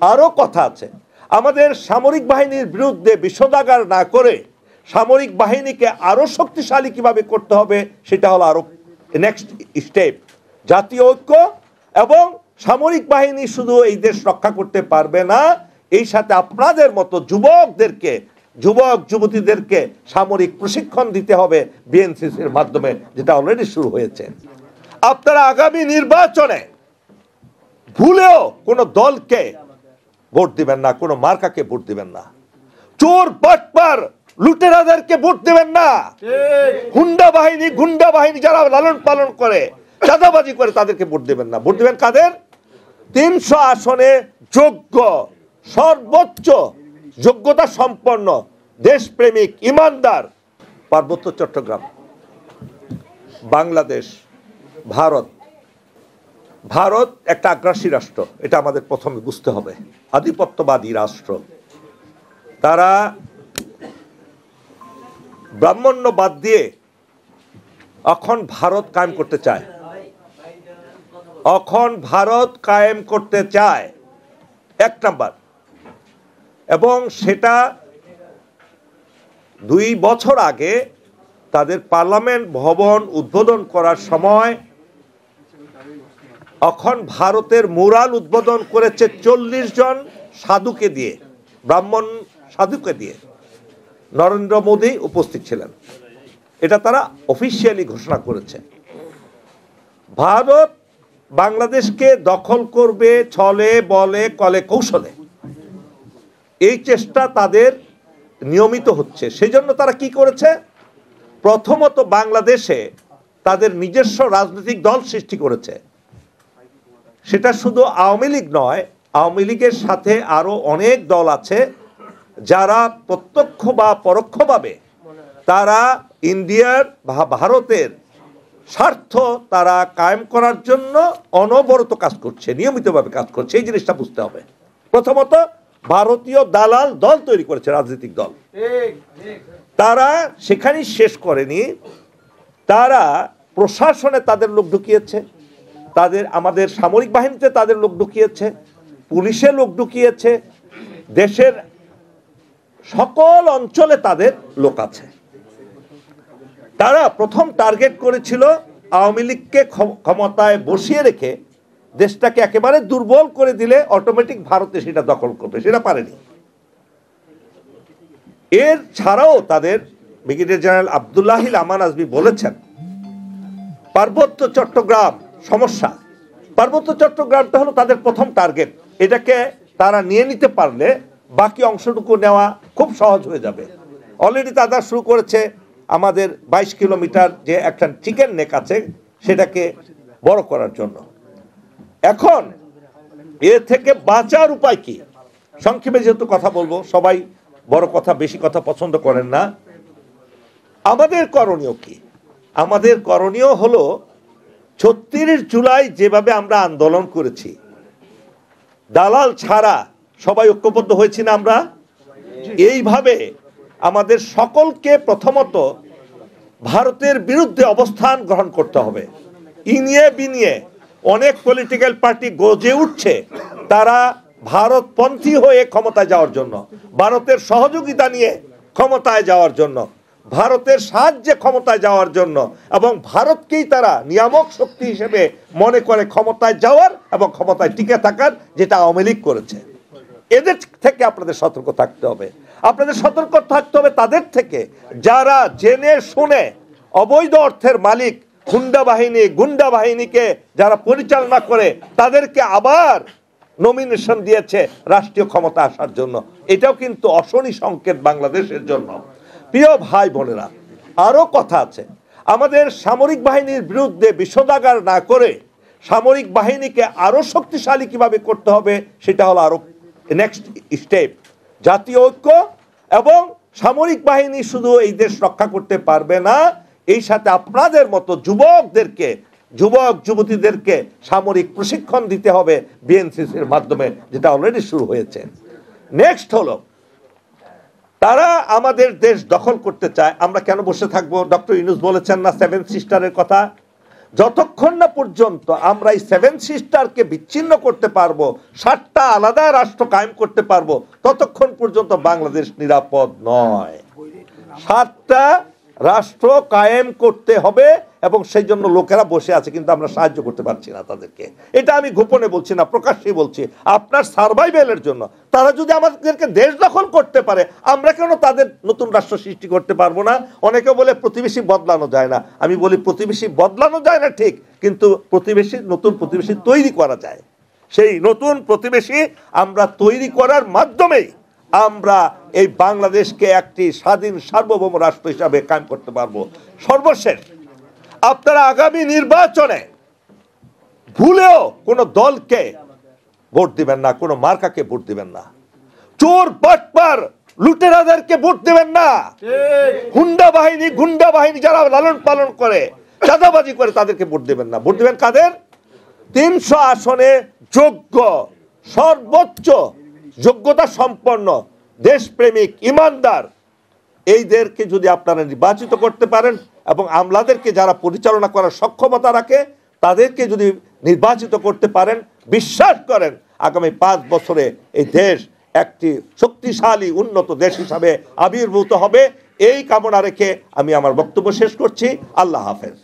আরো কথা আছে, আমাদের সামরিক বাহিনীর বিরুদ্ধে বিষোদাগার না করে সামরিক বাহিনীকে আরো শক্তিশালী কিভাবে করতে হবে সেটা হলো আরো নেক্সট স্টেপ। জাতীয় ঐক্য এবং সামরিক বাহিনী শুধু এই দেশ রক্ষা করতে পারবে না, এই সাথে আপনাদের মতো যুবক যুবতীদেরকে সামরিক প্রশিক্ষণ দিতে হবে বিএনসিসির মাধ্যমে, যেটা অলরেডি শুরু হয়েছে। আপনারা আগামী নির্বাচনে ভুলেও কোনো দলকে ভোট দিবেন না, কোনো মার্কাকে ভোট দিবেন না, চোর বাটপার লুটেরাদেরকে ভোট দিবেন না, গুন্ডা বাহিনী যারা লালন পালন করে চাঁদাবাজি করে তাদেরকে ভোট দিবেন না। ভোট দিবেন কাদের? 300 আসনে যোগ্য, সর্বোচ্চ যোগ্যতা সম্পন্ন, দেশপ্রেমিক, ইমানদার। পার্বত্য চট্টগ্রাম, বাংলাদেশ, ভারত একটা আগ্রাসী রাষ্ট্র, এটা আমাদের প্রথমে বুঝতে হবে। আধিপত্যবাদী রাষ্ট্র, তারা ব্রাহ্মণ্য বাদ দিয়ে এখন ভারত কায়েম করতে চায়, 1 নাম্বার। এবং সেটা 2 বছর আগে তাদের পার্লামেন্ট ভবন উদ্বোধন করার সময় এখন ভারতের মুরাল উদ্বোধন করেছে 40 জন সাধুকে দিয়ে, ব্রাহ্মণ সাধুকে দিয়ে। নরেন্দ্র মোদী উপস্থিত ছিলেন, এটা তারা অফিসিয়ালি ঘোষণা করেছে। ভারত বাংলাদেশকে দখল করবে ছলে বলে কলে কৌশলে, এই চেষ্টা তাদের নিয়মিত হচ্ছে। সেজন্য তারা কি করেছে? প্রথমত বাংলাদেশে তাদের নিজস্ব রাজনৈতিক দল সৃষ্টি করেছে। সেটা শুধু আওয়ামী লীগ নয়, আওয়ামী লীগের সাথে আরো অনেক দল আছে যারা প্রত্যক্ষ বা পরোক্ষভাবে তারা ইন্ডিয়ার বা ভারতের স্বার্থ তারা কায়েম করার জন্য অনবরত কাজ করছে, নিয়মিতভাবে কাজ করছে। এই জিনিসটা বুঝতে হবে। প্রথমত ভারতীয় দালাল দল তৈরি করেছে, রাজনৈতিক দল। তারা সেখানেই শেষ করেনি, তারা প্রশাসনে তাদের লোক ঢুকিয়েছে, আমাদের সামরিক বাহিনীতে তাদের লোক ঢুকিয়েছে, পুলিশে লোক ঢুকিয়েছে, দেশের সকল অঞ্চলে তাদের লোক আছে। তারা প্রথম টার্গেট করেছিল আওয়ামী লীগকে ক্ষমতায় বসিয়ে রেখে দেশটাকে একেবারে দুর্বল করে দিলে অটোমেটিক ভারতে সেটা দখল করবে, সেটা পারেনি। এর ছাড়াও তাদের ব্রিগেডিয়ার জেনারেল আব্দুল্লাহিল আমান আজমি বলেছেন পার্বত্য চট্টগ্রাম সমস্যা, পার্বত্য চট্টগ্রামটা হলো তাদের প্রথম টার্গেট। এটাকে তারা নিয়ে নিতে পারলে বাকি অংশটুকু নেওয়া খুব সহজ হয়ে যাবে। অলরেডি তারা শুরু করেছে আমাদের 22 কিলোমিটার যে একটা চিকেন নেক আছে সেটাকে বড় করার জন্য। এখন এর থেকে বাঁচার উপায় কি? সংক্ষেপে যেহেতু কথা বলবো, সবাই বড় কথা বেশি কথা পছন্দ করেন না। আমাদের করণীয় কি? আমাদের করণীয় হলো 36 জুলাই যেভাবে আমরা আন্দোলন করেছি, দালাল ছাড়া সবাই ঐক্যবদ্ধ হয়েছি না আমরা? এইভাবে আমাদের সকলকে প্রথমত ভারতের বিরুদ্ধে অবস্থান গ্রহণ করতে হবে। ইনিয়ে বিনিয়ে অনেক পলিটিক্যাল পার্টি গজে উঠছে, তারা ভারতপন্থী হয়ে ক্ষমতায় যাওয়ার জন্য, ভারতের সহযোগিতা নিয়ে ক্ষমতায় যাওয়ার জন্য, ভারতের সাহায্যে ক্ষমতায় যাওয়ার জন্য, এবং ভারতকেই তারা নিয়ামক শক্তি হিসেবে মনে করে ক্ষমতায় যাওয়ার এবং ক্ষমতায় টিকে থাকার, যেটা আওয়ামী লীগ করেছে। এদের থেকে আপনাদের সতর্ক থাকতে হবে। আপনাদের সতর্ক থাকতে হবে তাদের থেকে যারা জেনে শুনে অবৈধ অর্থের মালিক, গুন্ডা বাহিনীকে যারা পরিচালনা করে, তাদেরকে আবার নমিনেশন দিয়েছে রাষ্ট্রীয় ক্ষমতা আসার জন্য। এটাও কিন্তু অশনি সংকেত বাংলাদেশের জন্য। প্রিয় ভাই বোনেরা, আরো কথা আছে, আমাদের সামরিক বাহিনীর বিরুদ্ধে বিষোদাগার না করে সামরিক বাহিনীকে আরো শক্তিশালী কিভাবে করতে হবে সেটা হলো আরো নেক্সট স্টেপ। জাতীয় ঐক্য এবং সামরিক বাহিনী শুধু এই দেশ রক্ষা করতে পারবে না, এই সাথে আপনাদের মতো যুবক যুবতীদেরকে সামরিক প্রশিক্ষণ দিতে হবে বিএনসিসির মাধ্যমে, যেটা অলরেডি শুরু হয়েছে। নেক্সট হলো, তারা আমাদের দেশ দখল করতে চায়, আমরা কেন বসে থাকবো? ডক্টর ইউনূস বলেছেন না 7 সিস্টারের কথা? যতক্ষণ না পর্যন্ত আমরা এই 7 সিস্টারকে বিচ্ছিন্ন করতে পারবো, 7টা আলাদা রাষ্ট্র কায়েম করতে পারবো, ততক্ষণ পর্যন্ত বাংলাদেশ নিরাপদ নয়। 7টা রাষ্ট্র কায়েম করতে হবে এবং সেই জন্য লোকেরা বসে আছে, কিন্তু আমরা সাহায্য করতে পারছি না তাদেরকে। এটা আমি গোপনে বলছি না, প্রকাশ্যেই বলছি, আপনার সার্ভাইভেলের জন্য। তারা যদি আমাদেরকে দেশ দখল করতে পারে, আমরা কেন তাদের নতুন রাষ্ট্র সৃষ্টি করতে পারবো না? অনেকে বলে প্রতিবেশী বদলানো যায় না। আমি বলি প্রতিবেশী বদলানো যায় না ঠিক, কিন্তু নতুন প্রতিবেশী তৈরি করা যায়। সেই নতুন প্রতিবেশী আমরা তৈরি করার মাধ্যমেই আমরা এই বাংলাদেশকে একটি স্বাধীন সার্বভৌম রাষ্ট্র হিসাবে কায়েম করতে পারবো। সর্বশেষ, আপনারা আগামী নির্বাচনে ভুলেও কোনো দলকে ভোট দিবেন না, কোনো মার্কাকে ভোট দিবেন না, চোর বাটপার লুটেরাদেরকে ভোট দিবেন না, গুন্ডা বাহিনী যারা লালন পালন করে, চাঁদাবাজি করে, তাদেরকে ভোট দিবেন না। ভোট দিবেন কাদের? 300 আসনে যোগ্য, সর্বোচ্চ যোগ্যতা সম্পন্ন, দেশপ্রেমিক, ইমানদার এইদেরকে যদি আপনারা নির্বাচিত করতে পারেন এবং আমলাদেরকে যারা পরিচালনা করার সক্ষমতা রাখে তাদেরকে যদি নির্বাচিত করতে পারেন, বিশ্বাস করেন আগামী 5 বছরে এই দেশ একটি শক্তিশালী উন্নত দেশ হিসাবে আবির্ভূত হবে। এই কামনা রেখে আমি আমার বক্তব্য শেষ করছি। আল্লাহ হাফেজ।